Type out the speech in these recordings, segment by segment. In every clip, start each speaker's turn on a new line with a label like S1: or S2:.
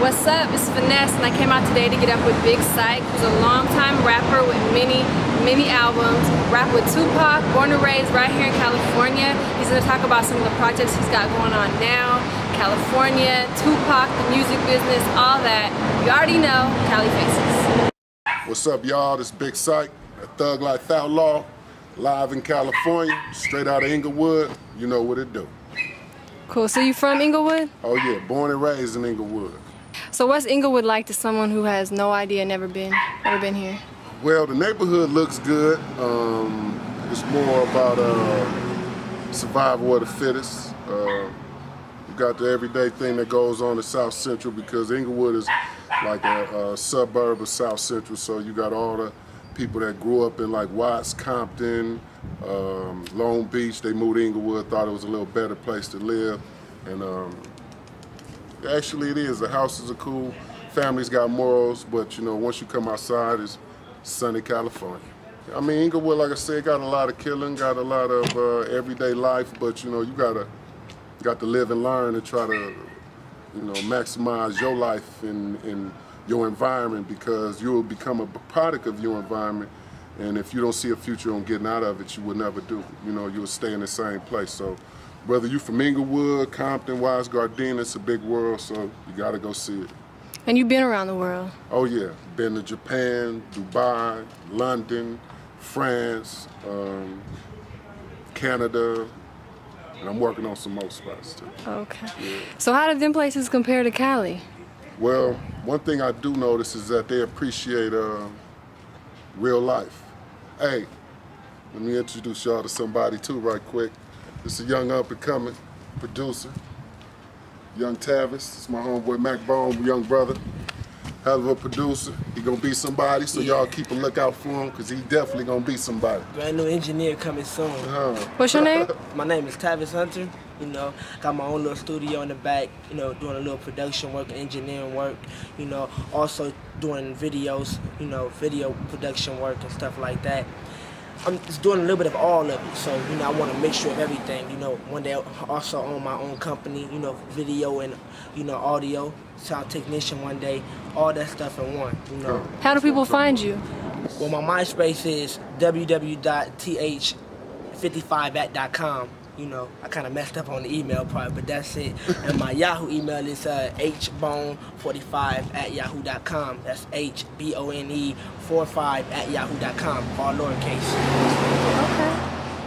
S1: What's up? It's Finesse, and I came out today to get up with Big Syke, who's a longtime rapper with many albums. Rap with Tupac, born and raised right here in California. He's going to talk about some of the projects he's got going on now. California, Tupac, the music business, all that. You already know, Cali Faces.
S2: What's up, y'all? This Big Syke, a Thug Life Outlaw, live in California, straight out of Inglewood. You know what it do.
S1: Cool. So you from Inglewood?
S2: Oh yeah, born and raised in Inglewood.
S1: So what's Inglewood like to someone who has no idea, never been here?
S2: Well, the neighborhood looks good. It's more about survival of the fittest. You got the everyday thing that goes on in South Central, because Inglewood is like a suburb of South Central. So you got all the people that grew up in like Watts, Compton, Long Beach. They moved to Inglewood, thought it was a little better place to live, and actually it is. The houses are cool, families got morals, but you know, once you come outside, it's sunny California. I mean, Inglewood, like I said, got a lot of killing, got a lot of everyday life, but you know, you got to live and learn and try to, you know, maximize your life in your environment, because you will become a product of your environment, and if you don't see a future on getting out of it, you will never do. You know, you will stay in the same place. So whether you're from Inglewood, Compton, Wise, Gardena, it's a big world, so you got to go see it.
S1: And you've been around the world? Oh
S2: yeah, been to Japan, Dubai, London, France, Canada, and I'm working on some more spots too.
S1: Okay.
S2: Yeah.
S1: So how do them places compare to Cali?
S2: Well, one thing I do notice is that they appreciate real life. Hey, let me introduce y'all to somebody too right quick. This is a young up-and-coming producer, young Tavis. It's my homeboy Mac Bone, young brother. Hell of a producer. He gonna be somebody, so y'all keep a lookout for him, because he definitely gonna be somebody.
S3: Brand new engineer coming soon.
S1: What's your name?
S3: My name is Tavis Hunter. You know, got my own little studio in the back, you know, doing a little production work, engineering work, you know, also doing videos, you know, video production work and stuff like that. I'm just doing a little bit of all of it, so, you know, I want a mixture of everything, you know. One day I'll also own my own company, you know, video and, you know, audio, sound technician one day, all that stuff in one, you know.
S1: How do people find you?
S3: Well, my MySpace is www.th55at.com. You know, I kind of messed up on the email part, but that's it. And my Yahoo email is hbone45@yahoo.com. That's hbone45@yahoo.com, all lowercase.
S1: Okay,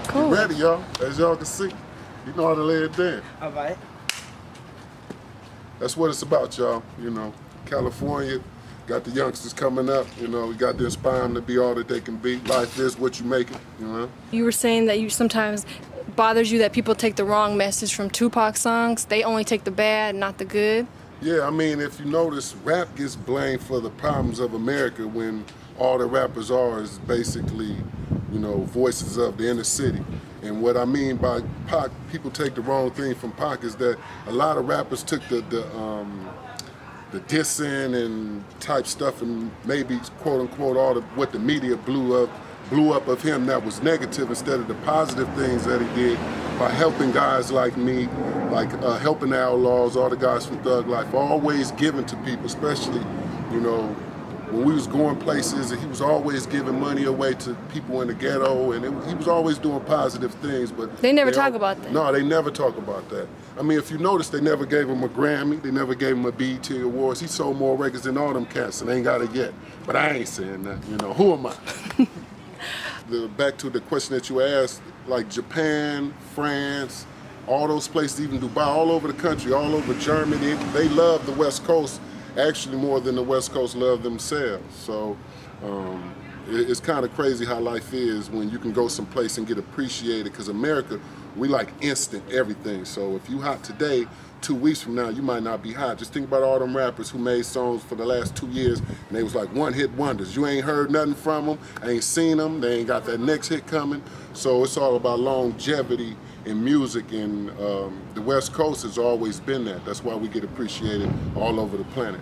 S1: cool.
S2: You ready, y'all? As y'all can see, you know how to lay it down.
S3: All right.
S2: That's what it's about, y'all. You know, California, got the youngsters coming up. You know, we got to inspire them to be all that they can be. Life is what you make it, you know? You
S1: were saying that you sometimes bothers you that people take the wrong message from Tupac songs. They only take the bad, not the good.
S2: Yeah, I mean, if you notice, rap gets blamed for the problems of America when all the rappers are is basically, you know, voices of the inner city. And what I mean by Pac, people take the wrong thing from Pac, is that a lot of rappers took the dissing and type stuff, and maybe quote unquote all what the media blew up of him that was negative, instead of the positive things that he did by helping guys like me, like helping the Outlaws, all the guys from Thug Life, always giving to people, especially, you know, when we was going places, and he was always giving money away to people in the ghetto, and he was always doing positive things. But
S1: they never talk about that.
S2: No, they never talk about that. I mean, if you notice, they never gave him a Grammy, they never gave him a BET Awards. He sold more records than all them cats, and they ain't got it yet. But I ain't saying that, you know, who am I? Back to the question that you asked, like Japan, France, all those places, even Dubai, all over the country, all over Germany, they love the West Coast, actually more than the West Coast love themselves. So it's kind of crazy how life is when you can go someplace and get appreciated, because America, we like instant everything. So if you hot today, 2 weeks from now, you might not be hot. Just think about all them rappers who made songs for the last 2 years, and they was like one-hit wonders. You ain't heard nothing from them, ain't seen them, they ain't got that next hit coming. So it's all about longevity in music, and the West Coast has always been that. That's why we get appreciated all over the planet.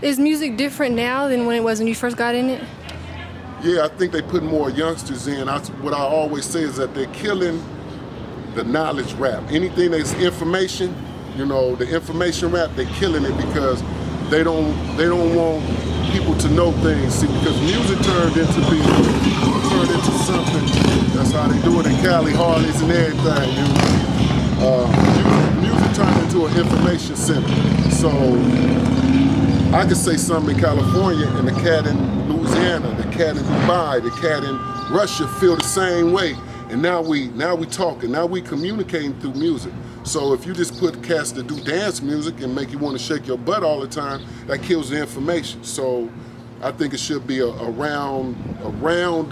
S1: Is music different now than when it was when you first got in it?
S2: Yeah, I think they put more youngsters in. What I always say is that they're killing the knowledge rap. Anything that's information, you know, the information rap, they're killing it, because they don't want people to know things. See, because music turned into something. That's how they do it in Cali, Harleys and everything. Music turned into an information center. So I could say something in California, and the cat in Louisiana, the cat in Dubai, the cat in Russia feel the same way. And now we talking, now we communicating through music. So if you just put cats that do dance music and make you want to shake your butt all the time, that kills the information. So I think it should be a round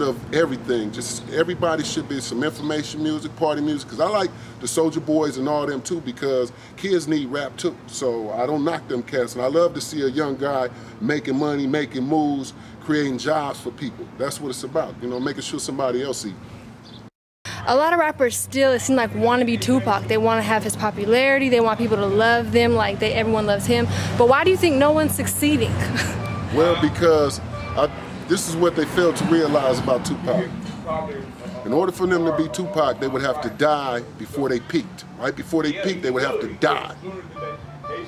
S2: of everything. Just everybody should be some information music, party music. Because I like the Soulja Boys and all them too, because kids need rap too. So I don't knock them cats. And I love to see a young guy making money, making moves, creating jobs for people. That's what it's about, you know, making sure somebody else eats.
S1: A lot of rappers still, it seems like, want to be Tupac. They want to have his popularity. They want people to love them like everyone loves him. But why do you think no one's succeeding?
S2: Well, because this is what they failed to realize about Tupac. In order for them to be Tupac, they would have to die before they peaked. Right before they peaked, they would have to die.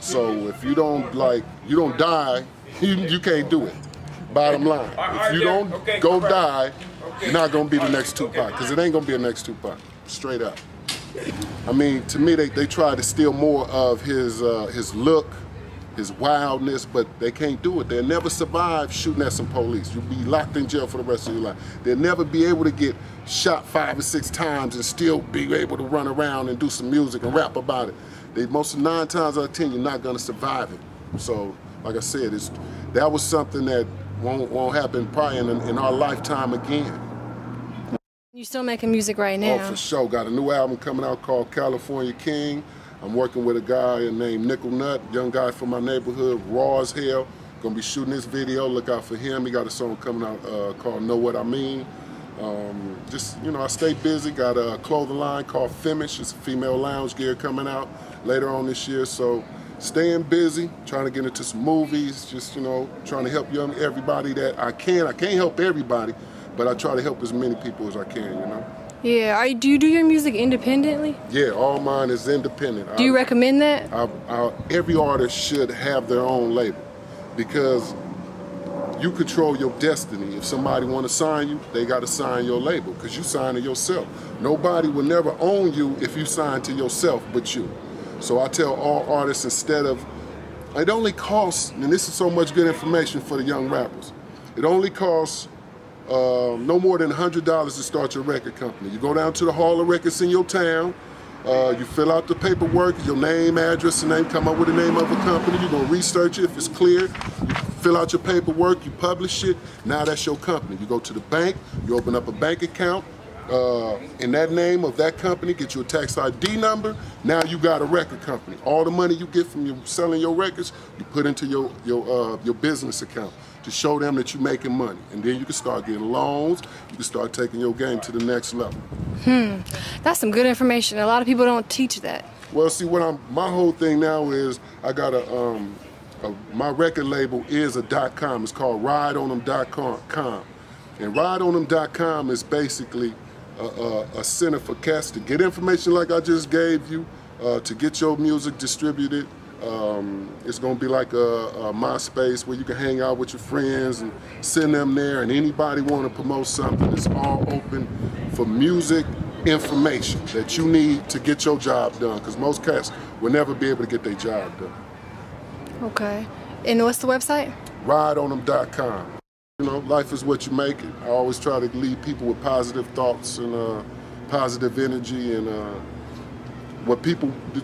S2: So if you don't die, you can't do it. Bottom line, if you don't go die, you're not gonna be the next Tupac, because it ain't gonna be the next Tupac, straight up. I mean, to me, they try to steal more of his look, his wildness, but they can't do it. They'll never survive shooting at some police. You'll be locked in jail for the rest of your life. They'll never be able to get shot 5 or 6 times and still be able to run around and do some music and rap about it. Most of 9 times out of 10, you're not gonna survive it. So, like I said, that was something that won't happen probably in our lifetime again.
S1: You still making music right now?
S2: Oh, for sure. Got a new album coming out called California King. I'm working with a guy named Nickel Nut, young guy from my neighborhood, raw as hell. Gonna be shooting this video. Look out for him. He got a song coming out called Know What I Mean. Just, you know, I stay busy. Got a clothing line called Femish. It's a female lounge gear coming out later on this year. So staying busy, trying to get into some movies, just, you know, trying to help everybody that I can. I can't help everybody, but I try to help as many people as I can, you know.
S1: Yeah, do you do your music independently?
S2: Yeah, all mine is independent.
S1: Do you recommend that?
S2: Every artist should have their own label, because you control your destiny. If somebody want to sign you, they got to sign your label, because you sign it yourself. Nobody will never own you if you sign to yourself but you. So I tell all artists, instead of, it only costs, and this is so much good information for the young rappers, it only costs no more than $100 to start your record company. You go down to the Hall of Records in your town, you fill out the paperwork, your name, address, and name, come up with the name of a company, you're gonna research it. If it's clear, you fill out your paperwork, you publish it, now that's your company. You go to the bank, you open up a bank account, in that name of that company, get you a tax ID number, now you got a record company. All the money you get from selling your records, you put into your business account to show them that you're making money. And then you can start getting loans, you can start taking your game to the next level.
S1: That's some good information. A lot of people don't teach that.
S2: Well, see, my whole thing now is I got my record label is a .com. It's called rideonem.com. And rideonem.com is basically a center for cats to get information like I just gave you, to get your music distributed. It's going to be like a MySpace where you can hang out with your friends and send them there, and anybody want to promote something, it's all open for music information that you need to get your job done, because most cats will never be able to get their job done.
S1: Okay. And what's the website?
S2: rideonem.com. You know, life is what you make it. I always try to leave people with positive thoughts and positive energy, and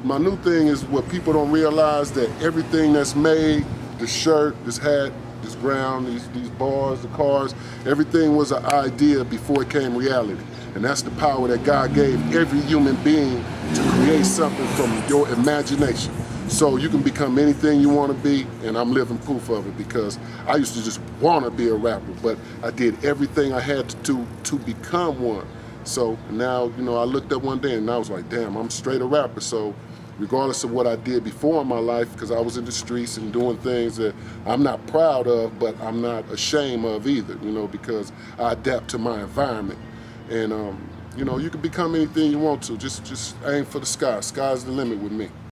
S2: my new thing is what people don't realize, that everything that's made, the shirt, this hat, this ground, these bars, the cars, everything was an idea before it came reality. And that's the power that God gave every human being to create something from your imagination. So you can become anything you want to be, and I'm living proof of it, because I used to just want to be a rapper, but I did everything I had to do to become one. So now, you know, I looked up one day and I was like, damn, I'm straight a rapper. So regardless of what I did before in my life, because I was in the streets and doing things that I'm not proud of, but I'm not ashamed of either, you know, because I adapt to my environment. And, you know, you can become anything you want to. Just aim for the sky. Sky's the limit with me.